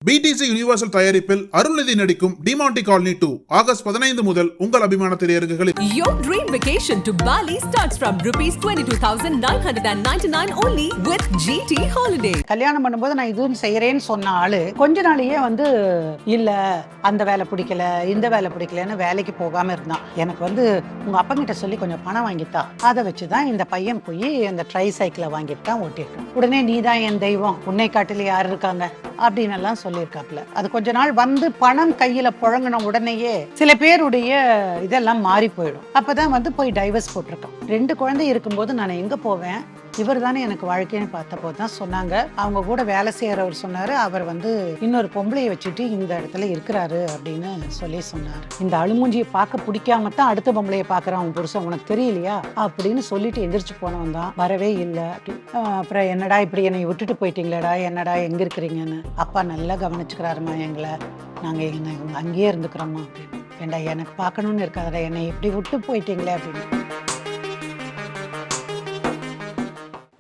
BTC universal தயாரிப்பில் அருள்நிதி நடிக்கும் Demonte colony 2 August 15 முதல் உங்கள் அபிமான திரையரங்குகளில். Your dream vacation to Bali starts from ₹22,999 only with GT Holiday. கல்யாணம் பண்ணும்போது நான் இதுவும் செய்யறேன்னு சொன்ன ஆளு கொஞ்ச நாளையே இல்ல அந்த வேலை பிடிக்கல இந்த வேலை பிடிக்கலன்னு வேலைக்கு போகாம இருந்தான். எனக்கு உங்க அப்பா கிட்ட சொல்லி கொஞ்சம் பணம் வாங்கித்தா, அதை வச்சுதான் இந்த பையன் போய் அந்த ட்ரை சைக்கிளை வாங்கிட்டு தான் ஓட்டிருக்கான். உடனே நீதான் என் தெய்வம், உன்னை காட்டில யாரு இருக்காங்க அப்படின்னு எல்லாம் சொல்லியிருக்காப்புல. அது கொஞ்ச நாள் பணம் கையில புழங்கின உடனேயே சில பேருடைய இதெல்லாம் மாறி போயிடும். அப்பதான் போய் டைவர்ஸ் போட்டிருக்கான். 2 குழந்தை இருக்கும்போது நான் எங்க போவேன், இவர் தானே எனக்கு வாழ்க்கைன்னு பார்த்தப்போ தான் சொன்னாங்க. அவங்க கூட வேலை செய்யறவர் சொன்னாரு, அவர் இன்னொரு பொம்பளையை வச்சுட்டு இந்த இடத்துல இருக்கிறாரு அப்படின்னு சொல்லி சொன்னாரு. இந்த அழுமூஞ்சியை பார்க்க பிடிக்காம தான் அடுத்த பொம்பளையை பார்க்கறான் அவன் புருஷன், உனக்கு தெரியலையா அப்படின்னு சொல்லிட்டு எந்திரிச்சு போனவன் தான் வரவே இல்லை. அப்புறம் என்னடா இப்படி என்னை விட்டுட்டு போயிட்டீங்களேடா, என்னடா எங்க இருக்கிறீங்கன்னு. அப்பா நல்லா கவனிச்சுக்கிறாருமா எங்களை, நாங்க அங்கேயே இருந்துக்கிறோமா அப்படின்னு. ஏண்டா எனக்கு பார்க்கணும்னு இருக்காதடா, என்னை இப்படி விட்டு போயிட்டீங்களே அப்படின்னு.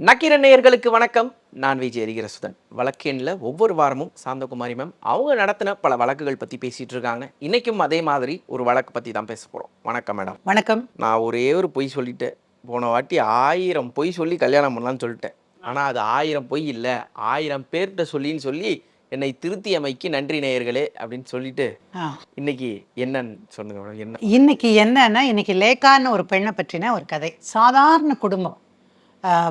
நக்கீரன் நேயர்களுக்கு வணக்கம். நான் விஜய் எரிகரசுதன். வழக்கெண்ணில் ஒவ்வொரு வாரமும் சாந்தகுமாரி மேம் அவங்க நடத்தின பல வழக்குகள் பற்றி பேசிகிட்டு இருக்காங்க. இன்றைக்கும் அதே மாதிரி ஒரு வழக்கு பற்றி தான் பேச போகிறோம். வணக்கம் மேடம். வணக்கம். நான் ஒரே ஒரு பொய் சொல்லிட்டேன். போன வாட்டி 1000 பொய் சொல்லி கல்யாணம் பண்ணலான்னு சொல்லிட்டேன். ஆனால் அது 1000 பொய் இல்லை, 1000 பேர்கிட்ட சொல்லின்னு சொல்லி என்னை திருத்தி அமைக்கு நன்றி நேயர்களே அப்படின்னு சொல்லிட்டு இன்னைக்கு என்னன்னு சொல்லுங்க மேடம். என்ன இன்னைக்கு என்னன்னா, இன்னைக்கு லேக்கான்னு ஒரு பெண்ணை பற்றின ஒரு கதை. சாதாரண குடும்பம்,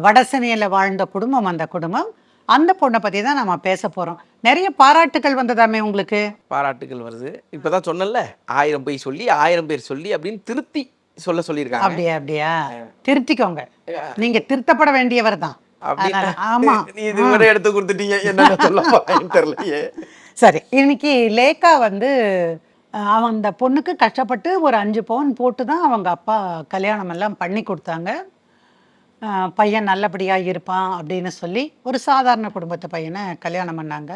வடசென்னையில் வாழ்ந்த குடும்பம். அந்த குடும்பம், அந்த பொண்ணை பற்றி தான் நம்ம பேச போகிறோம். நிறைய பாராட்டுகள் வந்ததாமே உங்களுக்கு? பாராட்டுகள் வருது. இப்போ தான் சொன்னல, 1000 பொய் சொல்லி 1000 பேர் சொல்லி அப்படின்னு திருத்தி சொல்லியிருக்காங்க. அப்படியா திருத்திக்கோங்க, நீங்க திருத்தப்பட வேண்டியவர் தான். ஆமா, இது வரை எடுத்து கொடுத்துட்டீங்க, என்ன சொல்ல தெரியலையே. சரி, இன்னைக்கு லேக்கா அவன் அந்த பொண்ணுக்கு கஷ்டப்பட்டு ஒரு 5 பவுன் போட்டு தான் அவங்க அப்பா கல்யாணம் எல்லாம் பண்ணி கொடுத்தாங்க. பையன் நல்லபடியாக இருப்பான் அப்படின்னு சொல்லி ஒரு சாதாரண குடும்பத்து பையனை கல்யாணம் பண்ணாங்க.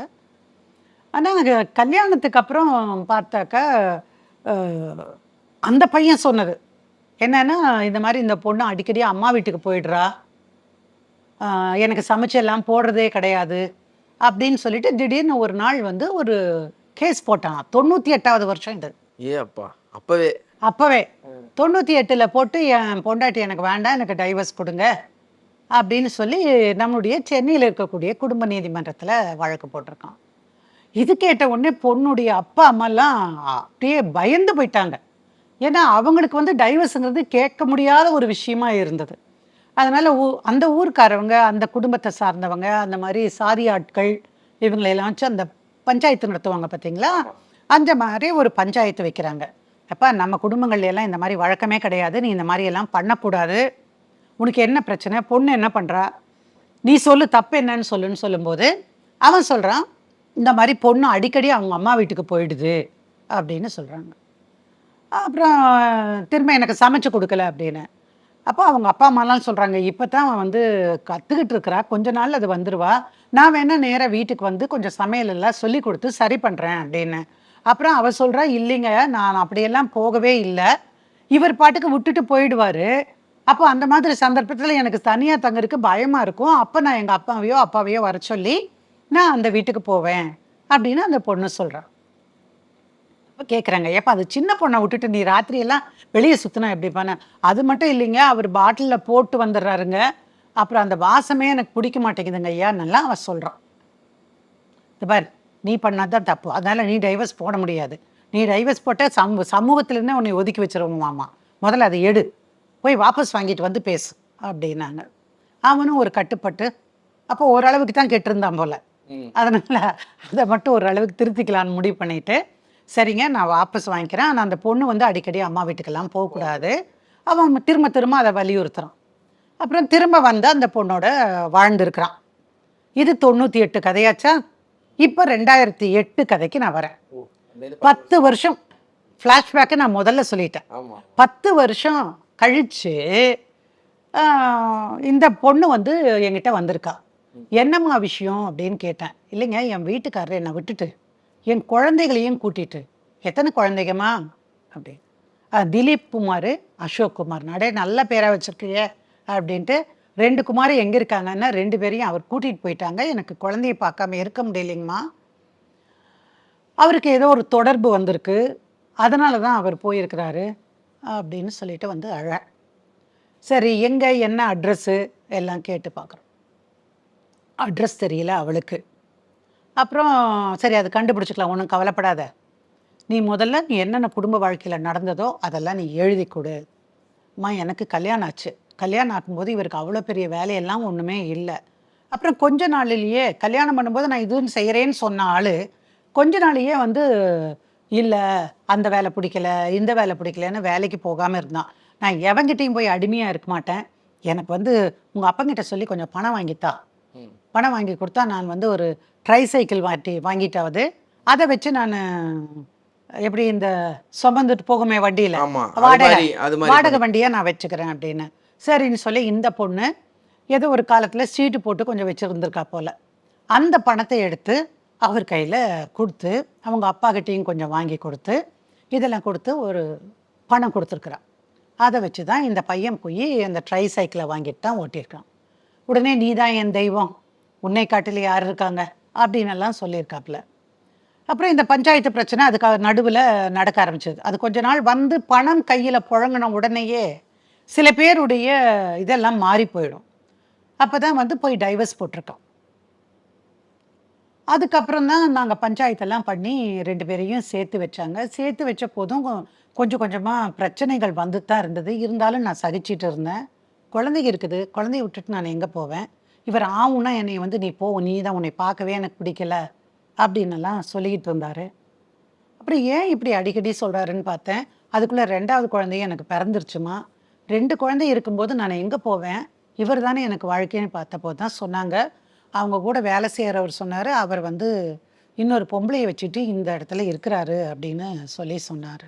ஆனால் கல்யாணத்துக்கு அப்புறம் பார்த்தாக்கா அந்த பையன் சொன்னது என்னன்னா, இந்த மாதிரி இந்த பொண்ணு அடிக்கடி அம்மா வீட்டுக்கு போயிடுறா, எனக்கு சமைச்செல்லாம் போடுறதே கிடையாது அப்படின்னு சொல்லிட்டு திடீர்னு ஒரு நாள் ஒரு கேஸ் போட்டான். 98வது வருஷம் இது. அப்பா அப்பவே 98ல் போட்டு என் பொண்டாட்டி எனக்கு வேண்டாம், எனக்கு டைவர்ஸ் கொடுங்க அப்படின்னு சொல்லி நம்மளுடைய சென்னையில் இருக்கக்கூடிய குடும்ப நீதிமன்றத்தில் வழக்கு போட்டிருக்கான். இது கேட்ட உடனே பொண்ணுடைய அப்பா அம்மாலாம் அப்படியே பயந்து போயிட்டாங்க. ஏன்னா அவங்களுக்கு டைவர்ஸுங்கிறது கேட்க முடியாத ஒரு விஷயமா இருந்தது. அதனால அந்த ஊருக்காரவங்க, அந்த குடும்பத்தை சார்ந்தவங்க, அந்த மாதிரி சாதி ஆட்கள் இவங்களெல்லாம் வச்சு அந்த பஞ்சாயத்து நடத்துவாங்க பார்த்தீங்களா, அந்த மாதிரி ஒரு பஞ்சாயத்து வைக்கிறாங்க. அப்போ நம்ம குடும்பங்கள்ல எல்லாம் இந்த மாதிரி வழக்கமே கிடையாது, நீ இந்த மாதிரி எல்லாம் பண்ணக்கூடாது, உனக்கு என்ன பிரச்சனை, பொண்ணு என்ன பண்ணுறா, நீ சொல்லு, தப்பு என்னன்னு சொல்லுன்னு சொல்லும்போது அவன் சொல்கிறான், இந்த மாதிரி பொண்ணு அடிக்கடி அவங்க அம்மா வீட்டுக்கு போயிடுது அப்படின்னு சொல்கிறாங்க. அப்புறம் திரும்ப எனக்கு சமைச்சு கொடுக்கல அப்படின்னு. அப்போ அவங்க அப்பா அம்மாலாம் சொல்கிறாங்க, இப்போ தான் அவன் கற்றுக்கிட்டு இருக்கிறா, கொஞ்ச நாள் அது வந்துடுவா, நான் வேணா நேராக வீட்டுக்கு கொஞ்சம் சமையலெல்லாம் சொல்லி கொடுத்து சரி பண்ணுறேன் அப்படின்னு. அப்புறம் அவ சொல்கிறா, இல்லைங்க நான் அப்படியெல்லாம் போகவே இல்லை, இவர் பாட்டுக்கு விட்டுட்டு போயிடுவார், அப்போ அந்த மாதிரி சந்தர்ப்பத்தில் எனக்கு தனியாக தங்கறதுக்கு பயமாக இருக்கும், அப்போ நான் எங்கள் அப்பாவையோ வர சொல்லி நான் அந்த வீட்டுக்கு போவேன் அப்படின்னு அந்த பொண்ணு சொல்கிறான். அப்போ கேட்குறாங்க, ஏப்பா அது சின்ன பொண்ணை விட்டுட்டு நீ ராத்திரியெல்லாம் வெளியே சுற்றினா எப்படி பண்ண? அது மட்டும் இல்லைங்க, அவர் பாட்டிலில் போட்டு வந்துடுறாருங்க, அப்புறம் அந்த வாசமே எனக்கு பிடிக்க மாட்டேங்குதுங்க ஐயா நல்லா அவன் சொல்கிறான். இது பாரு, நீ பண்ணாதான் தப்பு, அதனால் நீ டைவர்ஸ் போட முடியாது, நீ டைவர்ஸ் போட்டால் சமூகத்திலேருந்தே உன்னை ஒதுக்கி வச்சிருவோமாமா, முதல்ல அதை எடு, போய் வாபஸ் வாங்கிட்டு பேசு அப்படின்னாங்க. அவனும் ஒரு கட்டுப்பட்டு அப்போ ஓரளவுக்கு தான் கெட்டிருந்தான் போல், அதனால் அதை மட்டும் ஓரளவுக்கு திருத்திக்கலான்னு முடிவு பண்ணிவிட்டு, சரிங்க நான் வாபஸ் வாங்கிக்கிறேன், ஆனால் அந்த பொண்ணு அடிக்கடி அம்மா வீட்டுக்கெல்லாம் போகக்கூடாது, அவன் திரும்ப அதை வலியுறுத்துறான். அப்புறம் திரும்ப அந்த பொண்ணோட வாழ்ந்துருக்கிறான். இது 98 கதையாச்சா. இப்போ 2008 கதைக்கு நான் வரேன். 10 வருஷம் ஃப்ளாஷ்பேக்கை நான் முதல்ல சொல்லிட்டேன். 10 வருஷம் கழிச்சு இந்த பொண்ணு என்கிட்ட வந்திருக்கா. என்னம்மா விஷயம் அப்படின்னு கேட்டேன். இல்லைங்க, என் வீட்டுக்காரர் என்னை விட்டுட்டு என் குழந்தைகளையும் கூட்டிட்டு. எத்தனை குழந்தைங்கம்மா அப்படி? திலீப் குமார், அசோக் குமார், நடே நல்ல பேராக வச்சுருக்கீங்க அப்படின்ட்டு. 2 குமார் எங்கே இருக்காங்கன்னா 2 பேரையும் அவர் கூட்டிகிட்டு போயிட்டாங்க, எனக்கு குழந்தைய பார்க்காம இருக்க முடியலைங்கம்மா. அவருக்கு ஏதோ ஒரு தொடர்பு வந்திருக்கு, அதனால தான் அவர் போயிருக்கிறாரு அப்படின்னு சொல்லிட்டு வந்து சரி எங்கே என்ன அட்ரஸ்ஸு எல்லாம் கேட்டு பார்க்குறோம். அட்ரஸ் தெரியல அவளுக்கு. அப்புறம் சரி அது கண்டுபிடிச்சிக்கலாம், ஒன்றும் கவலைப்படாத. நீ முதல்ல நீ என்னென்ன குடும்ப வாழ்க்கையில் நடந்ததோ அதெல்லாம் நீ எழுதி கொடு. அம்மா எனக்கு கல்யாணம் ஆச்சு. கல்யாணம் ஆகும்போது இவருக்கு அவ்வளோ பெரிய வேலையெல்லாம் ஒன்றுமே இல்லை. அப்புறம் கொஞ்ச நாளிலேயே கல்யாணம் பண்ணும்போது நான் இதுன்னு செய்கிறேன்னு சொன்ன ஆள் கொஞ்ச நாளையே வந்து இல்லை அந்த வேலை பிடிக்கல இந்த வேலை பிடிக்கலன்னு வேலைக்கு போகாமல் இருந்தான். நான் எவங்கிட்டையும் போய் அடிமையாக இருக்க மாட்டேன். எனக்கு வந்து உங்கள் அப்பங்கிட்ட சொல்லி கொஞ்சம் பணம் வாங்கித்தா. பணம் வாங்கி கொடுத்தா நான் வந்து ஒரு ட்ரைசைக்கிள் வாங்கிட்டாவது அதை வச்சு நான் எப்படி இந்த சுமந்துட்டு போகுமே வண்டியில் வாடகை வண்டியாக நான் வச்சுக்கிறேன் அப்படின்னு. சரின்னு சொல்லி இந்த பொண்ணு ஏதோ ஒரு காலத்தில் சீட்டு போட்டு கொஞ்சம் வச்சுருந்துருக்கா போல். அந்த பணத்தை எடுத்து அவர் கையில் கொடுத்து அவங்க அப்பாக்கிட்டையும் கொஞ்சம் வாங்கி கொடுத்து இதெல்லாம் கொடுத்து ஒரு பணம் கொடுத்துருக்குறா. அதை வச்சு தான் இந்த பையன் போய் அந்த ட்ரைசைக்கிளை வாங்கிட்டு தான் ஓட்டியிருக்கான். உடனே நீ தான் என் தெய்வம், உன்னை காட்டில் யார் இருக்காங்க அப்படின்னு எல்லாம் சொல்லியிருக்காப்புல. அப்புறம் இந்த பஞ்சாயத்து பிரச்சனை அதுக்காக நடுவில் நடக்க ஆரம்பிச்சது. அது கொஞ்ச நாள் வந்து பணம் கையில் புழங்கின உடனேயே சில பேருடைய இதெல்லாம் மாறி போயிடும். அப்போ தான் வந்து போய் டைவர்ஸ் போட்டிருக்கோம். அதுக்கப்புறம் தான் நாங்கள் பஞ்சாயத்தெல்லாம் பண்ணி 2 பேரையும் சேர்த்து வச்சாங்க. சேர்த்து வச்ச போதும் கொஞ்சம் கொஞ்சமாக பிரச்சனைகள் வந்து தான் இருந்தது. இருந்தாலும் நான் சகிச்சிட்டு இருந்தேன். குழந்தைங்க இருக்குது, குழந்தைய விட்டுட்டு நான் எங்கே போவேன்? இவர் ஆவுன்னா என்னை வந்து நீ போ, நீ தான், உன்னை பார்க்கவே எனக்கு பிடிக்கல அப்படின்னெல்லாம் சொல்லிக்கிட்டு இருந்தார். அப்புறம் ஏன் இப்படி அடிக்கடி சொல்கிறாருன்னு பார்த்தேன். அதுக்குள்ளே 2வது குழந்தையும் எனக்கு பிறந்துருச்சுமா. 2 குழந்தை இருக்கும்போது நான் எங்கே போவேன்? இவர் தானே எனக்கு வாழ்க்கைன்னு பார்த்தபோது தான் சொன்னாங்க. அவங்க கூட வேலை செய்கிறவர் சொன்னார், அவர் வந்து இன்னொரு பொம்பளையை வச்சுட்டு இந்த இடத்துல இருக்கிறாரு அப்படின்னு சொல்லி சொன்னார்.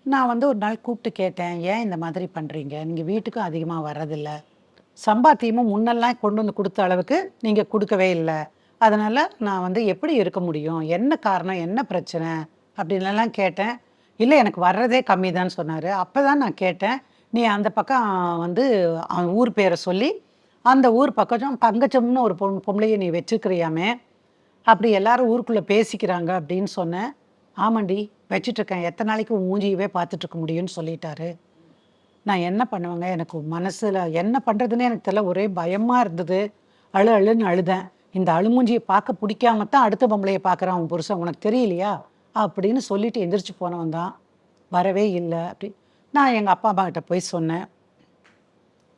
நான் வந்து ஒரு நாள் கூப்பிட்டு கேட்டேன், ஏன் இந்த மாதிரி பண்ணுறீங்க? நீங்கள் வீட்டுக்கும் அதிகமாக வர்றதில்லை, சம்பாத்தியமும் முன்னெல்லாம் கொண்டு வந்து கொடுத்த அளவுக்கு நீங்கள் கொடுக்கவே இல்லை, அதனால் நான் வந்து எப்படி இருக்க முடியும், என்ன காரணம், என்ன பிரச்சனை அப்படின்லாம் கேட்டேன். இல்லை எனக்கு வர்றதே கம்மி தான் சொன்னார். அப்போ தான் நான் கேட்டேன், நீ அந்த பக்கம் வந்து அவன் ஊர் பேரை சொல்லி அந்த ஊர் பக்கம் பங்கஜம்னு ஒரு பொம்பளையை நீ வச்சுக்கிறியாமே, அப்படி எல்லாரும் ஊருக்குள்ளே பேசிக்கிறாங்க அப்படின்னு சொன்னேன். ஆமாண்டி வச்சிட்ருக்கேன், எத்தனை நாளைக்கு உன் மூஞ்சியவே பார்த்துட்ருக்க முடியும்னு சொல்லிட்டாரு. நான் என்ன பண்ணுவேங்க, எனக்கு மனசில் என்ன பண்ணுறதுன்னு எனக்கு தெரியல, ஒரே பயமாக இருந்தது. அழுன்னு அழுதேன். இந்த அழுமூஞ்சியை பார்க்க பிடிக்காம தான் அடுத்த பொம்பளையை பார்க்குறான் உன் புருஷன், உனக்கு தெரியலையா அப்படின்னு சொல்லிட்டு எந்திரிச்சு போனவன் தான் வரவே இல்லை. அப்படி நான் எங்கள் அப்பா அம்மா கிட்ட போய் சொன்னேன்.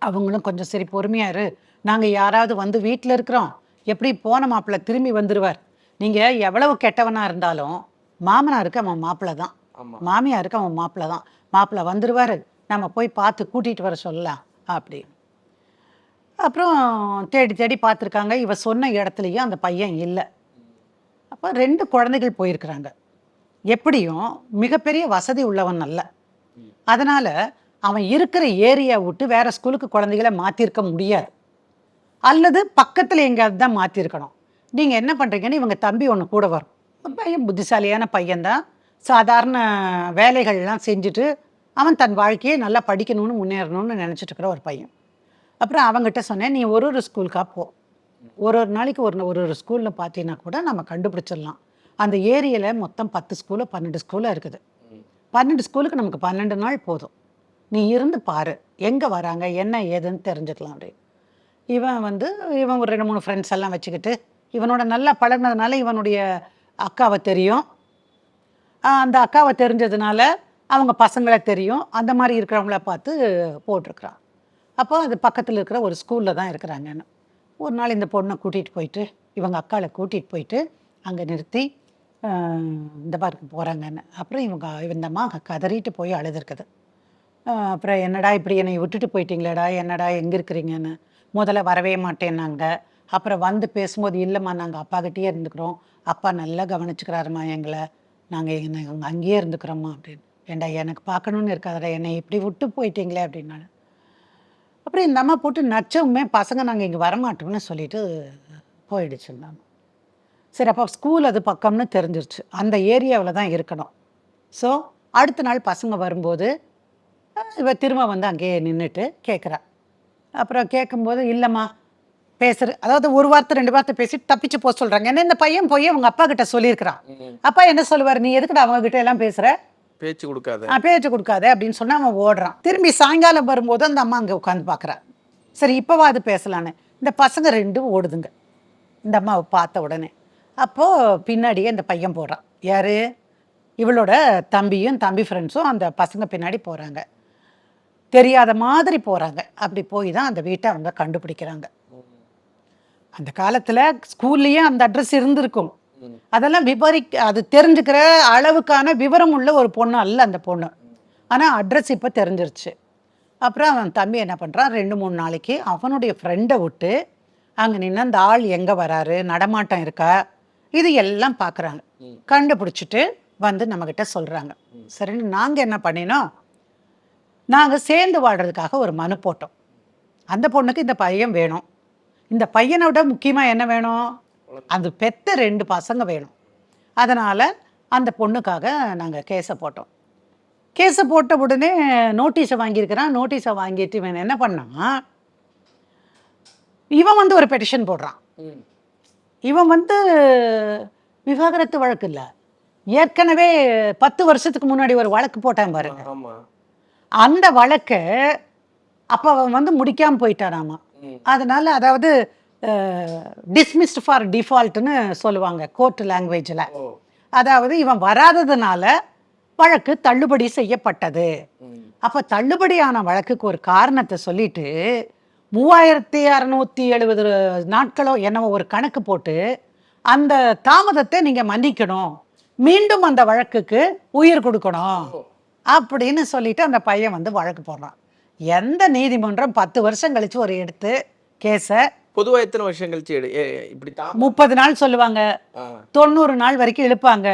அவங்களும் கொஞ்சம் சரி பொறுமையாரு, நாங்கள் யாராவது வந்து வீட்டில் இருக்கிறோம், எப்படி போன மாப்பிள்ளை திரும்பி வந்துடுவார், நீங்கள் எவ்வளவு கெட்டவனாக இருந்தாலும் மாமனாருக்கு அவன் மாப்பிள்ளை தான், மாமியாருக்கு அவன் மாப்பிள்ளை தான், மாப்பிள்ளை வந்துடுவார், நம்ம போய் பார்த்து கூட்டிகிட்டு வர சொல்லலாம் அப்படி. அப்புறம் தேடி தேடி பார்த்துருக்காங்க. இவ சொன்ன இடத்துலையும் அந்த பையன் இல்லை. அப்போ 2 குழந்தைகள் போயிருக்கிறாங்க. எப்படியும் மிகப்பெரிய வசதி உள்ளவன் அல்ல, அதனால் அவன் இருக்கிற ஏரியா விட்டு வேறு ஸ்கூலுக்கு குழந்தைகளை மாற்றிருக்க முடியாது, அல்லது பக்கத்தில் எங்கேயாவது தான் மாற்றிருக்கணும். நீங்கள் என்ன பண்ணுறீங்கன்னு இவங்க தம்பி ஒன்று கூட வரும். பையன் புத்திசாலியான பையன்தான், சாதாரண வேலைகள்லாம் செஞ்சுட்டு அவன் தன் வாழ்க்கையை நல்லா படிக்கணும்னு முன்னேறணும்னு நினச்சிட்டு இருக்கிற ஒரு பையன். அப்புறம் அவங்ககிட்ட சொன்னேன், நீ ஒரு ஸ்கூலுக்காக போ, ஒரு நாளைக்கு ஒரு ஸ்கூலில் பார்த்தீங்கன்னா கூட நம்ம கண்டுபிடிச்சிடலாம். அந்த ஏரியாவில் மொத்தம் 10 ஸ்கூலு 12 ஸ்கூலு இருக்குது. 12 ஸ்கூலுக்கு நமக்கு 12 நாள் போதும், நீ இருந்து பாரு, எங்கே வராங்க என்ன ஏதுன்னு தெரிஞ்சுக்கலாம் அப்படின்னு. இவன் ஒரு 2-3 ஃப்ரெண்ட்ஸ் எல்லாம் வச்சுக்கிட்டு இவனோட நல்லா பழகினதுனால இவனுடைய அக்காவை தெரியும், அந்த அக்காவை தெரிஞ்சதுனால அவங்க பசங்களை தெரியும், அந்த மாதிரி இருக்கிறவங்கள பார்த்து போட்டிருக்கிறான். அப்போ அது பக்கத்தில் இருக்கிற ஒரு ஸ்கூலில் தான் இருக்கிறாங்கன்னு. ஒரு நாள் இந்த பொண்ணை கூட்டிகிட்டு போயிட்டு இவங்க அக்காவை கூட்டிகிட்டு போயிட்டு அங்கே நிறுத்தி இந்த பார்க்கு போகிறாங்கன்னு. அப்புறம் இந்த அம்மா கதறிட்டு போய் அழுதுருக்குது. அப்புறம் என்னடா இப்படி என்னை விட்டுட்டு போயிட்டீங்களேடா, என்னடா எங்கே இருக்கிறீங்கன்னு. முதல்ல வரவே மாட்டேன்னாங்க. அப்புறம் வந்து பேசும்போது இல்லைம்மா நாங்கள் அப்பாக்கிட்டே இருந்துக்கிறோம், அப்பா நல்லா கவனிச்சுக்கிறாருமா எங்களை, நாங்கள் அங்கேயே இருந்துக்கிறோம்மா அப்படின்னு. ஏண்டா எனக்கு பார்க்கணுன்னு இருக்காதடா, என்னை இப்படி விட்டு போயிட்டீங்களே அப்படின்னால. அப்புறம் இந்த அம்மா போட்டு நச்சவுமே பசங்க நாங்கள் இங்கே வரமாட்டோம்னு சொல்லிட்டு போயிடுச்சுருந்தாங்க. சரி அப்போ ஸ்கூல் அது பக்கம்னு தெரிஞ்சிருச்சு, அந்த ஏரியாவில் தான் இருக்கணும். ஸோ அடுத்த நாள் பசங்க வரும்போது இவ திரும்ப வந்து அங்கேயே நின்றுட்டு கேட்குறா. அப்புறம் கேட்கும்போது இல்லைம்மா அதாவது ஒரு வார்த்தை 2 வார்த்தை பேசிட்டு தப்பிச்சு போக சொல்றாங்க. ஏன்னா இந்த பையன் போய் அவங்க அப்பா கிட்ட சொல்லியிருக்கிறான். அப்பா என்ன சொல்லுவார், நீ எதுக்குடா அவங்க கிட்ட எல்லாம் பேசுற, பேச்சு கொடுக்காத. பேச்சு கொடுக்காத அப்படின்னு சொன்னா அவன் ஓடுறான். திரும்பி சாயங்காலம் வரும்போது அந்த அம்மா அங்கே உட்காந்து பார்க்குறா. சரி இப்போவா அது பேசலான்னு இந்த பசங்க 2 ஓடுதுங்க இந்த அம்மாவை பார்த்த உடனே. அப்போது பின்னாடியே இந்த பையன் போடுறான். யார், இவளோட தம்பியும் தம்பி ஃப்ரெண்ட்ஸும் அந்த பசங்க பின்னாடி போகிறாங்க. தெரியாத மாதிரி போகிறாங்க. அப்படி போய் தான் அந்த வீட்டை அவங்க கண்டுபிடிக்கிறாங்க. அந்த காலத்தில் ஸ்கூல்லேயே அந்த அட்ரஸ் இருந்திருக்கும். அதெல்லாம் அது தெரிஞ்சுக்கிற அளவுக்கான விவரம் உள்ள ஒரு பொண்ணு அல்ல அந்த பொண்ணு. ஆனால் அட்ரஸ் இப்போ தெரிஞ்சிருச்சு. அப்புறம் அவன் தம்பி என்ன பண்ணுறான், 2-3 நாளைக்கு அவனுடைய ஃப்ரெண்டை விட்டு அங்கே நின்று அந்த ஆள் எங்கே வராரு, நடமாட்டம் இருக்கா, இது எல்லாம் பார்க்குறாங்க. கண்டுபிடிச்சிட்டு வந்து நம்மக்கிட்ட சொல்கிறாங்க. சரின்னு நாங்கள் என்ன பண்ணினோம், நாங்கள் சேர்ந்து வாழ்கிறதுக்காக ஒரு மனு போட்டோம். அந்த பொண்ணுக்கு இந்த பையன் வேணும். இந்த பையனோட முக்கியமாக என்ன வேணும், அது பெத்த 2 பசங்க வேணும். அதனால் அந்த பொண்ணுக்காக நாங்கள் கேஸை போட்டோம். கேஸை போட்ட உடனே நோட்டீஸை வாங்கியிருக்கிறான். நோட்டீஸை வாங்கிட்டு இவன் என்ன பண்ணான், இவன் வந்து ஒரு பெட்டிஷன் போடுறான். இவன் வந்து விவாகரத்து வழக்கு இல்லை, ஏற்கனவே 10 வருஷத்துக்கு முன்னாடி ஒரு வழக்கு போட்டான் பாருங்க. அந்த வழக்கை அப்போ அவன் வந்து முடிக்காமல் போயிட்டானாமா. அதனால அதாவது டிஸ்மிஸ்ட் ஃபார் டிஃபால்ட்னு சொல்லுவாங்க கோர்ட் லாங்குவேஜில். அதாவது இவன் வராததுனால வழக்கு தள்ளுபடி செய்யப்பட்டது. அப்போ தள்ளுபடியான வழக்குக்கு ஒரு காரணத்தை சொல்லிட்டு 3670 நாட்களோ என்னவோ ஒரு கணக்கு போட்டு அந்த தாமதத்தை நீங்கள் மன்னிக்கணும், மீண்டும் அந்த வழக்குக்கு உயிர் கொடுக்கணும் அப்படின்னு சொல்லிட்டு அந்த பையன் வந்து வழக்கு போடுறான். எந்த நீதிமன்றம் 10 வருஷம் கழிச்சு ஒரு எடுத்து கேஸை, பொதுவாக எத்தனை வருஷம் கழிச்சு இப்படி 30 நாள் சொல்லுவாங்க, 90 நாள் வரைக்கும் இழுப்பாங்க.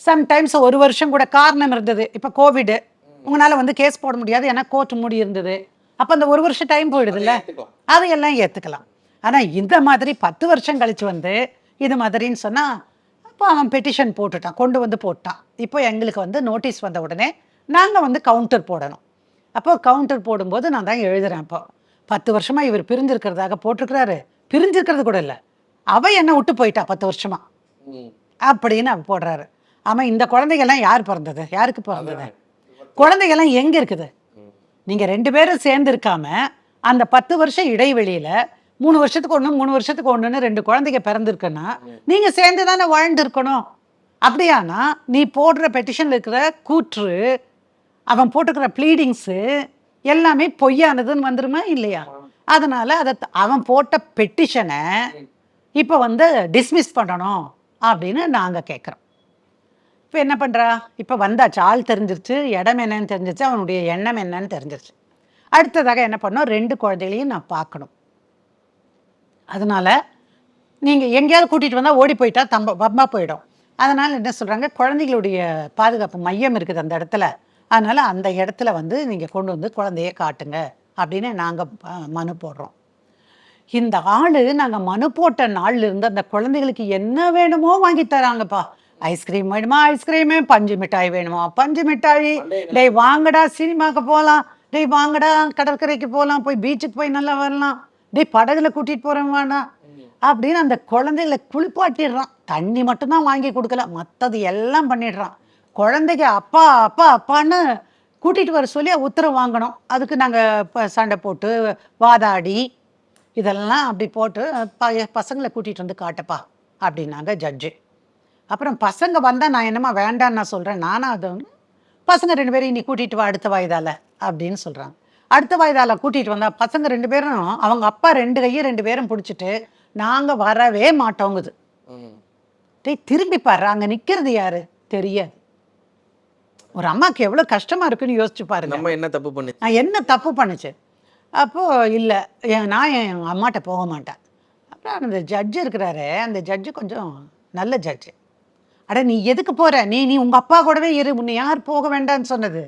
சம்டைம்ஸ் 1 வருஷம் கூட. காரணம் இருந்தது, இப்போ கோவிடு, உங்களால் வந்து கேஸ் போட முடியாது ஏன்னா கோர்ட் மூடி இருந்தது. அப்போ அந்த 1 வருஷம் டைம் போயிடுதுல்ல, அதையெல்லாம் ஏற்றுக்கலாம். ஆனால் இந்த மாதிரி 10 வருஷம் கழிச்சு வந்து இது மாதிரின்னு சொன்னால் அப்போ அவன் பெட்டிஷன் போட்டுட்டான், கொண்டு வந்து போட்டான். இப்போ எங்களுக்கு வந்து நோட்டீஸ் வந்த உடனே நாங்கள் வந்து கவுண்டர் போடணும். அப்போ கவுண்டர் போடும்போது நான் தான் எழுதுறேன். அப்போ 10 வருஷமாக இவர் பிரிஞ்சிருக்கிறதாக போட்டிருக்கிறாரு. பிரிஞ்சிருக்கிறது கூட இல்லை, அவள் என்னை விட்டு போயிட்டா 10 வருஷமா அப்படின்னு அவன் போடுறாரு. ஆமாம், இந்த குழந்தைகள்லாம் யார் பிறந்தது, யாருக்கு பிறந்தது, குழந்தைகள்லாம் எங்கே இருக்குது? நீங்கள் 2 பேரும் சேர்ந்து இருக்காம அந்த 10 வருஷம் இடைவெளியில் 3 வருஷத்துக்கு ஒன்று 3 வருஷத்துக்கு ஒன்றுன்னு 2 குழந்தைங்க பிறந்திருக்குன்னா நீங்கள் சேர்ந்து தானே வாழ்ந்துருக்கணும். அப்படியானா நீ போடுற பெட்டிஷனில் இருக்கிற கூற்று, அவன் போட்டுக்கிற ப்ளீடிங்ஸு எல்லாமே பொய்யானதுன்னு வந்துருமா இல்லையா? அதனால் அதை அவன் போட்ட பெட்டிஷனை இப்போ வந்து டிஸ்மிஸ் பண்ணணும் அப்படின்னு நாங்கள் கேட்குறோம். இப்போ என்ன பண்ணுறா, இப்போ வந்தாச்சு, ஆள் தெரிஞ்சிருச்சு, இடம் என்னன்னு தெரிஞ்சிருச்சு, அவனுடைய எண்ணம் என்னன்னு தெரிஞ்சிருச்சு. அடுத்ததாக என்ன பண்ணோம், 2 குழந்தைகளையும் நான் பார்க்கணும். அதனால் நீங்கள் எங்கேயாவது கூட்டிகிட்டு வந்தால் ஓடி போயிட்டா வம்பா போயிடும். அதனால் என்ன சொல்கிறாங்க, குழந்தைகளுடைய பாதுகாப்பு மையம் இருக்குது அந்த இடத்துல, அதனால் அந்த இடத்துல வந்து நீங்கள் கொண்டு வந்து குழந்தைய காட்டுங்க அப்படின்னு நாங்கள் மனு போடுறோம். இந்த ஆள் நாங்கள் மனு போட்ட நாள்ல இருந்து அந்த குழந்தைகளுக்கு என்ன வேணுமோ வாங்கி தராங்கப்பா. ஐஸ்கிரீம் வேணுமா ஐஸ்கிரீமு, பஞ்சு மிட்டாய் வேணுமா பஞ்சு மிட்டாய், டேய் வாங்கடா சினிமாவுக்கு போகலாம், டேய் வாங்கடா கடற்கரைக்கு போகலாம், போய் பீச்சுக்கு போய் நல்லா வரலாம், டேய் படகுல கூட்டிகிட்டு போகிறேன் வேணாம் அப்படின்னு அந்த குழந்தைகளை குளிப்பாட்டிடுறான். தண்ணி மட்டும்தான் வாங்கி கொடுக்கல, மற்றது எல்லாம் பண்ணிடுறான். குழந்தைங்க அப்பா அப்பா அப்பான்னு கூட்டிகிட்டு வர சொல்லி உத்தரவு வாங்கணும். அதுக்கு நாங்கள் சண்டை போட்டு வாதாடி இதெல்லாம் அப்படி போட்டு பசங்களை கூட்டிகிட்டு வந்து காட்டப்பா அப்படின்னாங்க ஜட்ஜு. அப்புறம் பசங்க வந்தால் நான் என்னம்மா வேண்டான்னு நான் சொல்கிறேன், நானும் அது பசங்க 2 பேரும் இன்னி கூட்டிகிட்டு வா அடுத்த வாய்தால அப்படின்னு சொல்கிறாங்க. அடுத்த வாய்தால கூட்டிகிட்டு வந்தால் பசங்க 2 பேரும் அவங்க அப்பா 2 கையும் 2 பேரும் பிடிச்சிட்டு நாங்கள் வரவே மாட்டோங்குது. டேய் திரும்பி பாரு, அங்கே நிற்கிறது யாரு தெரியாது. ஒரு அம்மாவுக்கு எவ்வளோ கஷ்டமாக இருக்குன்னு யோசிச்சு பாருங்க. நம்ம என்ன தப்பு பண்ணு, நான் என்ன தப்பு பண்ணுச்சு? அப்போது இல்லை, நான் என் அம்மாட்ட போக மாட்டேன். அப்புறம் அந்த ஜட்ஜு இருக்கிறாரு, அந்த ஜட்ஜு கொஞ்சம் நல்ல ஜட்ஜு. அட நீ எதுக்கு போகிற, நீ உங்கள் அப்பா கூடவே இரு, உன்னை யார் போக வேண்டான்னு சொன்னது?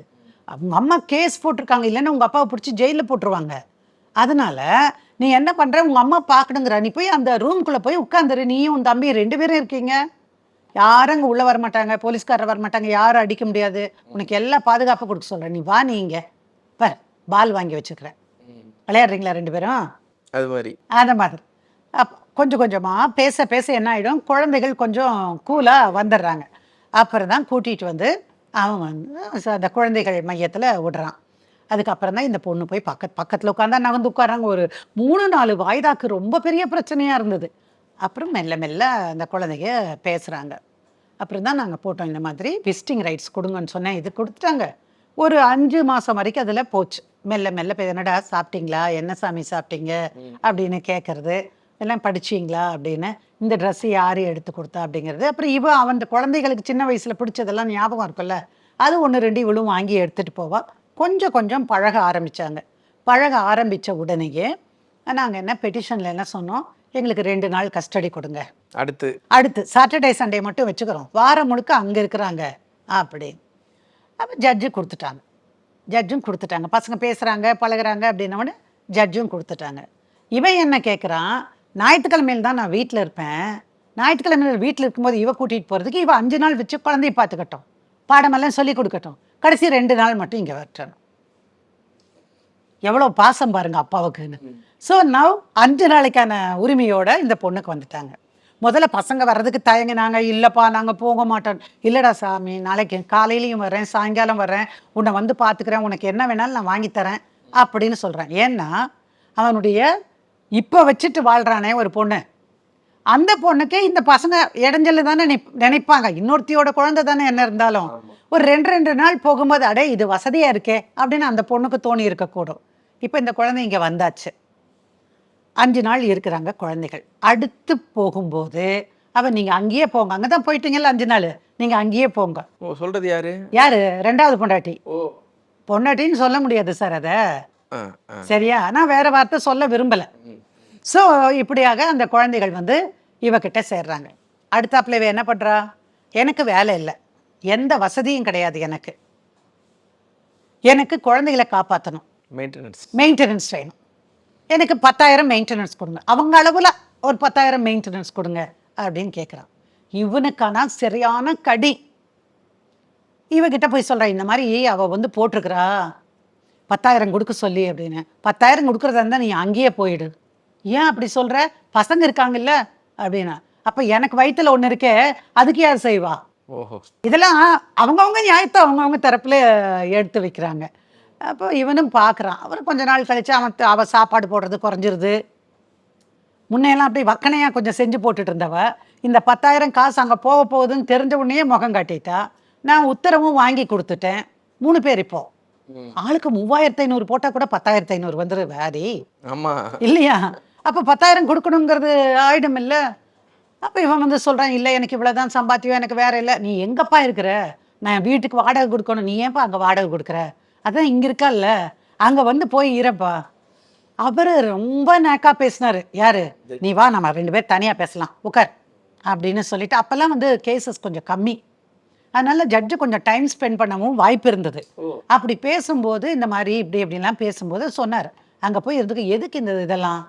அவங்க அம்மா கேஸ் போட்டிருக்காங்க, இல்லைன்னா உங்கள் அப்பாவை பிடிச்சி ஜெயிலில் போட்டுருவாங்க. அதனால் நீ என்ன பண்ணுற, உங்கள் அம்மா பார்க்கணுங்கிற, நீ போய் அந்த ரூம்குள்ளே போய் உட்காந்துரு, நீயும் உன் தம்பி 2 பேரும் இருக்கீங்க, யாரும் அங்கே உள்ளே வரமாட்டாங்க, போலீஸ்காரர் வரமாட்டாங்க, யாரும் அடிக்க முடியாது, உனக்கு எல்லா பாதுகாப்பு கொடுக்க சொல்கிறேன், நீ வா, நீ இங்கே பார் பால் வாங்கி வச்சுக்கிறேன், விளையாடுறீங்களா 2 பேரும்? அது மாதிரி அந்த மாதிரி கொஞ்சம் கொஞ்சமாக பேச பேச என்ன ஆகிடும், குழந்தைகள் கொஞ்சம் கூலாக வந்துடுறாங்க. அப்புறம் தான் கூட்டிகிட்டு வந்து அவன் வந்து அந்த குழந்தைகள் மையத்தில் விடுறான். அதுக்கப்புறம் தான் இந்த பொண்ணு போய் பக்கத்தில் உட்காந்தா நகர்ந்து உட்காராங்க. ஒரு 3-4 வாய்தாக்கு ரொம்ப பெரிய பிரச்சனையாக இருந்தது. அப்புறம் மெல்ல மெல்ல அந்த குழந்தைங்க பேசுகிறாங்க. அப்புறம் தான் நாங்கள் போட்டோம், இந்த மாதிரி விசிட்டிங் ரைட்ஸ் கொடுங்கன்னு சொன்னேன். இது கொடுத்துட்டாங்க. ஒரு 5 மாதம் வரைக்கும் அதில் போச்சு. மெல்ல மெல்ல என்னடா சாப்பிட்டீங்களா, என்ன சாமி சாப்பிட்டீங்க அப்படின்னு கேட்குறது, எல்லாம் படிச்சிங்களா அப்படின்னு, இந்த ட்ரெஸ்ஸு யார் எடுத்து கொடுத்தா அப்படிங்கிறது. அப்புறம் அவன் குழந்தைகளுக்கு சின்ன வயசில் பிடிச்சதெல்லாம் ஞாபகம் இருக்குல்ல, அது 1-2 இவளும் வாங்கி எடுத்துகிட்டு போவா. கொஞ்சம் கொஞ்சம் பழக ஆரம்பித்தாங்க. பழக ஆரம்பித்த உடனேயே நாங்கள் என்ன பெட்டிஷனில் என்ன சொன்னோம், எங்களுக்கு 2 நாள் கஸ்டடி கொடுங்க, அடுத்து சாட்டர்டே சண்டே மட்டும் வச்சுக்கிறோம், வாரம் முழுக்க அங்கே இருக்கிறாங்க அப்படி. அப்போ ஜட்ஜும் கொடுத்துட்டாங்க. பசங்க பேசுகிறாங்க பழகுறாங்க அப்படின்னோடனே ஜட்ஜும் கொடுத்துட்டாங்க. இவன் என்ன கேட்குறான், ஞாயிற்றுக்கிழமையில் தான் நான் வீட்டில் இருப்பேன், ஞாயிற்றுக்கிழமையில் வீட்டில் இருக்கும்போது இவ கூட்டிகிட்டு போகிறதுக்கு இவ 5 நாள் வச்சு குழந்தைய பார்த்துக்கட்டும், பாடமெல்லாம் சொல்லி கொடுக்கட்டும், கடைசி 2 நாள் மட்டும் இங்கே வரட்டும். எவ்வளோ பாசம் பாருங்க அப்பாவுக்குன்னு. ஸோ நவ் 5 நாளைக்கான உரிமையோட இந்த பொண்ணுக்கு வந்துட்டாங்க. முதல்ல பசங்க வர்றதுக்கு தயங்கினாங்க. இல்லைப்பா நாங்கள் போக மாட்டோம். இல்லைடா சாமி, நாளைக்கு காலையிலையும் வரேன், சாயங்காலம் வரேன், உன்னை வந்து பார்த்துக்கிறேன், உனக்கு என்ன வேணாலும் நான் வாங்கித்தரேன் அப்படின்னு சொல்கிறேன். ஏன்னா அவனுடைய இப்போ வச்சுட்டு வாழ்கிறானே ஒரு பொண்ணு, அந்த பொண்ணுக்கு இந்த பசங்க இடைஞ்சல் தானே நினைப்பாங்க. இன்னொருத்தியோட குழந்தை தானே என்ன இருந்தாலும். ஒரு 2 நாள் போகும்போது அடே இது வசதியாக இருக்கே அப்படின்னு அந்த பொண்ணுக்கு தோணி இருக்கக்கூடும். இப்போ இந்த குழந்தை இங்கே வந்தாச்சு, 5 நாள் இருக்கிறாங்க குழந்தைகள். அடுத்து போகும்போது அவன் நீங்கள் அங்கேயே போங்க, அங்கே தான் போயிட்டீங்கல்ல 5 நாள், நீங்கள் அங்கேயே போங்க. சொல்கிறது யாரு? 2வது பொண்டாட்டி. பொண்டாட்டின்னு சொல்ல முடியாது சார் அதை, சரியா? நான் வேற வார்த்தை சொல்ல விரும்பலை. ஸோ இப்படியாக அந்த குழந்தைகள் வந்து இவகிட்ட சேர்றாங்க. அடுத்தாப்புல இவ என்ன பண்ணுறா, எனக்கு வேலை இல்லை, எந்த வசதியும் கிடையாது, எனக்கு குழந்தைகளை காப்பாற்றணும், மெயின்டெனன்ஸ் வேணும், எனக்கு 10,000 மெயின்டெனன்ஸ் கொடுங்க, அவங்க அளவில் ஒரு 10,000 மெயின்டெனன்ஸ் கொடுங்க அப்படின்னு கேட்குறான். இவனுக்கான சரியான கடி. இவகிட்ட போய் சொல்கிறா, இந்த மாதிரி அவள் வந்து போட்டிருக்கிறா 10,000 கொடுக்க சொல்லி அப்படின்னு. 10,000 கொடுக்குறதா இருந்தால் நீ அங்கேயே போயிடு. ஏன் அப்படி சொல்கிற, பசங்க இருக்காங்கல்ல அப்படின்னா. அப்போ எனக்கு வயிற்றுல ஒன்று இருக்கே, அதுக்கு யார் செய்வா? இதெல்லாம் அவங்கவுங்க நியாயத்தை அவங்கவுங்க தரப்புல எடுத்து வைக்கிறாங்க. அப்போ இவனும் பார்க்குறான். அவர் கொஞ்ச நாள் கழித்து அவள் சாப்பாடு போடுறது குறைஞ்சிருது. முன்னையெல்லாம் அப்படி வக்கனையாக கொஞ்சம் செஞ்சு போட்டுட்டு இருந்தவ, இந்த 10,000 காசு அங்கே போக போகுதுன்னு தெரிஞ்ச உடனே முகம் காட்டிட்டா. நான் உத்தரவும் வாங்கி கொடுத்துட்டேன். 3 பேர் இப்போ ஆளுக்கு 3,500 போட்டால் கூட 10,500 வந்துரு வேரி, ஆமாம் இல்லையா? அப்போ 10,000 கொடுக்கணுங்கிறது ஆயிடும் இல்லை. அப்போ இவன் வந்து சொல்கிறான், இல்லை எனக்கு இவ்வளோதான் சம்பாத்தியம், எனக்கு வேற இல்லை. நீ எங்கப்பா இருக்கிற, நான் வீட்டுக்கு வாடகை கொடுக்கணும், நீ ஏன்ப்பா அங்கே வாடகை கொடுக்குற, அதான் இங்கே இருக்கல்ல, அங்கே வந்து போய் இருப்பா. அவர் ரொம்ப நேக்கா பேசினார். யாரு? நீ வா, நம்ம 2 பேர் தனியாக பேசலாம், உட்கார் அப்படின்னு சொல்லிட்டு. அப்போல்லாம் வந்து கேசஸ் கொஞ்சம் கம்மி, அதனால ஜட்ஜு கொஞ்சம் டைம் ஸ்பெண்ட் பண்ணவும் வாய்ப்பு இருந்தது. அப்படி பேசும்போது இந்த மாதிரி இப்படிலாம் பேசும்போது சொன்னார், அங்கே போய் இருந்துக்கு எதுக்கு இந்த இதெல்லாம்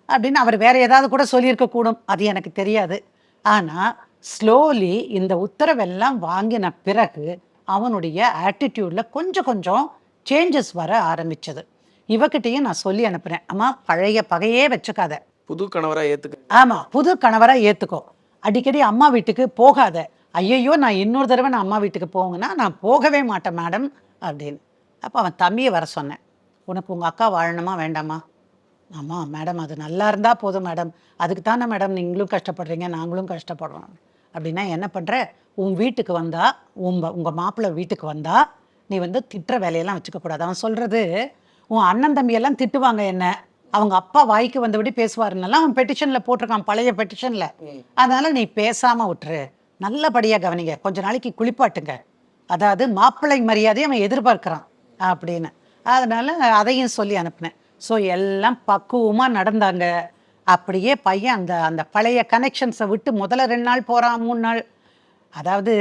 அப்படின்னு. அவர் வேற ஏதாவது கூட சொல்லியிருக்கக்கூடும், அது எனக்கு தெரியாது. ஆனால் ஸ்லோலி இந்த உத்தரவெல்லாம் வாங்கின பிறகு அவனுடைய ஆட்டிடியூடில் கொஞ்சம் கொஞ்சம் சேஞ்சஸ் வர ஆரம்பிச்சது. இவகிட்டையும் நான் சொல்லி அனுப்புகிறேன், அம்மா பழைய பகையே வச்சுக்காத, புது கணவராக ஏற்றுக்க. ஆமாம், புது கணவராக ஏற்றுக்கோ, அடிக்கடி அம்மா வீட்டுக்கு போகாத. ஐயையோ நான் இன்னொரு தடவை நான் அம்மா வீட்டுக்கு போங்கன்னா நான் போகவே மாட்டேன் மேடம் அப்படின்னு. அப்போ அவன் தம்பியை வர சொன்னேன், உனக்கு உங்கள் அக்கா வாழணுமா வேண்டாமா? ஆமாம் மேடம், அது நல்லா இருந்தால் போதும் மேடம், அதுக்கு தானே மேடம் நீங்களும் கஷ்டப்படுறீங்க நாங்களும் கஷ்டப்படுறோம் அப்படின்னா. என்ன பண்ணுற, உன் வீட்டுக்கு வந்தால் உங்கள் மாப்பிள்ளை வீட்டுக்கு வந்தால் நீ வந்து திட்டுற வேலையெல்லாம் வச்சுக்கக்கூடாது. அவன் சொல்கிறது, உன் அண்ணன் தம்பியெல்லாம் திட்டுவாங்க என்ன, அவங்க அப்பா வாய்க்கு வந்தபடி பேசுவாருன்னெல்லாம் அவன் பெட்டிஷனில் போட்டிருக்கான், பழைய பெட்டிஷனில். அதனால் நீ பேசாமல் விட்டுரு, நல்லபடியாக கவனிங்க, கொஞ்ச நாளைக்கு குளிப்பாட்டுங்க, அதாவது மாப்பிள்ளை மரியாதையை அவன் எதிர்பார்க்குறான் அப்படின்னு. அதனால் அதையும் சொல்லி அனுப்புனேன். ஸோ எல்லாம் பக்குவமாக நடந்தாங்க. அப்படியே பையன் அந்த பழைய கனெக்ஷன்ஸை விட்டு முதல்ல 2 நாள் போகிறான், 3 நாள். அதாவது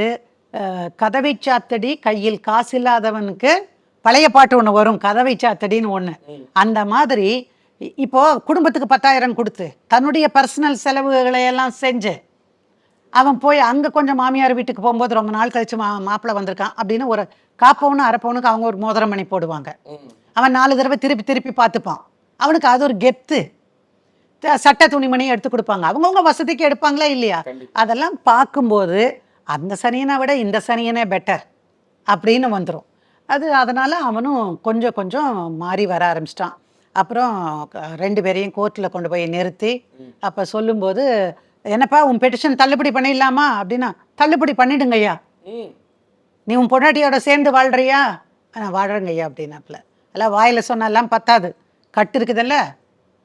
கதவை சாத்தடி கையில் காசு இல்லாதவனுக்கு பழைய பாட்டு ஒன்று வரும், கதவை சாத்தடின்னு ஒன்று. அந்த மாதிரி இப்போது குடும்பத்துக்கு 10,000 கொடுத்து தன்னுடைய பர்சனல் செலவுகளை எல்லாம் செஞ்சு அவன் போய் அங்கே கொஞ்சம் மாமியார் வீட்டுக்கு போகும்போது ரொம்ப நாள் கழிச்சு மாப்பிள்ளை வந்திருக்கான் அப்படின்னு ஒரு 1/4 பவுன் 1/2 பவுனுக்கு அவங்க ஒரு மோதிரம் பண்ணி போடுவாங்க. அவன் 4 தடவை திருப்பி பார்த்துப்பான், அவனுக்கு அது ஒரு கெத்து. சட்டை துணிமணி எடுத்து கொடுப்பாங்க. அவங்கவுங்க வசதிக்கு எடுப்பாங்களா இல்லையா? அதெல்லாம் பார்க்கும்போது அந்த சனியனை விட இந்த சனியனே பெட்டர் அப்படின்னு வந்துடும். அதனால் அவனும் கொஞ்சம் கொஞ்சம் மாறி வர ஆரம்பிச்சிட்டான். அப்புறம் 2 பேரையும் கோர்ட்டில் கொண்டு போய் நிறுத்தி அப்போ சொல்லும்போது, என்னப்பா உன் பெட்டிஷன் தள்ளுபடி பண்ணிடலாமா அப்படின்னா, தள்ளுபடி பண்ணிடுங்க ஐயா. நீ உன் பொண்டாட்டியோட சேர்ந்து வாழ்கிறியா? நான் வாழ்கிறேங்க ஐயா அப்படின்னாப்புல. எல்லாம் வாயில் சொன்னாலாம் பத்தாது, கட்டு இருக்குதுல்ல,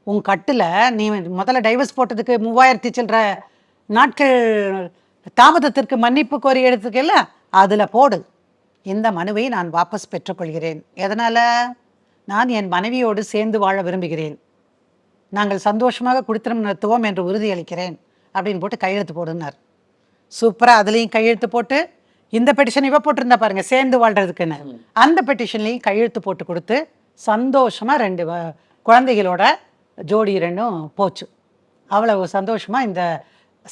உன் கட்டில் நீ முதல்ல டைவர்ஸ் போட்டதுக்கு 3000 சில்லற நாட்கள் தாமதத்திற்கு மன்னிப்பு கோரி எடுத்துக்கல, அதில் போடு. இந்த மனுவை நான் வாபஸ் பெற்றுக்கொள்கிறேன். எதனால்? நான் என் மனைவியோடு சேர்ந்து வாழ விரும்புகிறேன், நாங்கள் சந்தோஷமாக குடித்தனம் நடத்துவோம் என்று உறுதியளிக்கிறேன் அப்படின்னு போட்டு கையெழுத்து போடுனார். சூப்பராக அதுலேயும் கையெழுத்து போட்டு, இந்த பெட்டிஷன் இவ போட்டிருந்தா பாருங்க சேர்ந்து வாழ்கிறதுக்குன்னு, அந்த பெட்டிஷன்லேயும் கையெழுத்து போட்டு கொடுத்து சந்தோஷமாக 2 குழந்தைகளோட ஜோடி 2ம் போச்சு. அவ்வளவு சந்தோஷமாக இந்த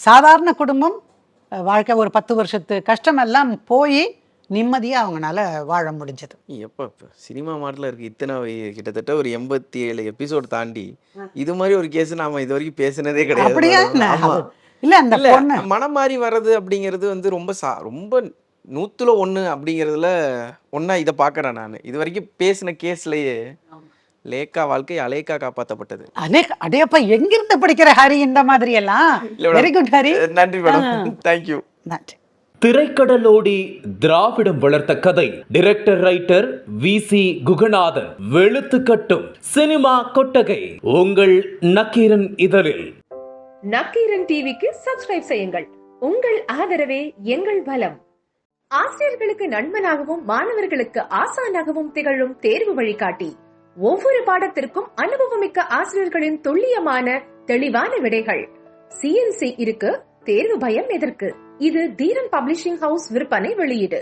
சாதாரண குடும்பம் வாழ்க்கை ஒரு 10 வருஷத்து கஷ்டமெல்லாம் போய் நிம்மதியாக அவங்களால வாழ முடிஞ்சது. எப்போ சினிமா மாடலில் இருக்குது இத்தனை கிட்டத்தட்ட ஒரு 87 எபிசோடு தாண்டி இது மாதிரி ஒரு கேஸ் நாம இது வரைக்கும் பேசினதே அப்படியா? கிடையாது. இல்லை, அந்த பொண்ணு மனம் மாறி வர்றது அப்படிங்கிறது வந்து ரொம்ப 100ல் 1 அப்படிங்கிறதுல ஒன்றா இதை பார்க்குறேன் நான். இது வரைக்கும் பேசின கேஸ்லேயே லேக்கா வாழ்க்கை அலேக்கா காப்பாற்றப்பட்டது. அடேப்பா, எங்கிருந்து படிக்கிற ஹரி இந்த மாதிரி எல்லாம்? Very good Hari. நன்றி மேடம், தேங்க்யூ. நன்றி. திரைக்கடலோடி திராவிடம் வளர்த்த கதை. Director writer VC Guhanathan. வெளுத்துக்கட்டும் சினிமா கொட்டகை உங்கள் நக்கீரன் இதழில். நக்கீரன் டிவிக்கு சப்ஸ்கிரைப் செய்யுங்கள். உங்கள் ஆதரவே எங்கள் பலம். ஆசிரியர்களுக்கு நண்பனாகவும் மாணவர்களுக்கு ஆசானாகவும் திகழும் தேர்வு வழிகாட்டி. ஒவ்வொரு பாடத்திற்கும் அனுபவமிக்க ஆசிரியர்களின் துல்லியமான தெளிவான விடைகள். CNC இருக்கு, தேர்வு பயம் எதற்கு? இது தீரன் பப்ளிஷிங் ஹவுஸ் விற்பனை வெளியீடு.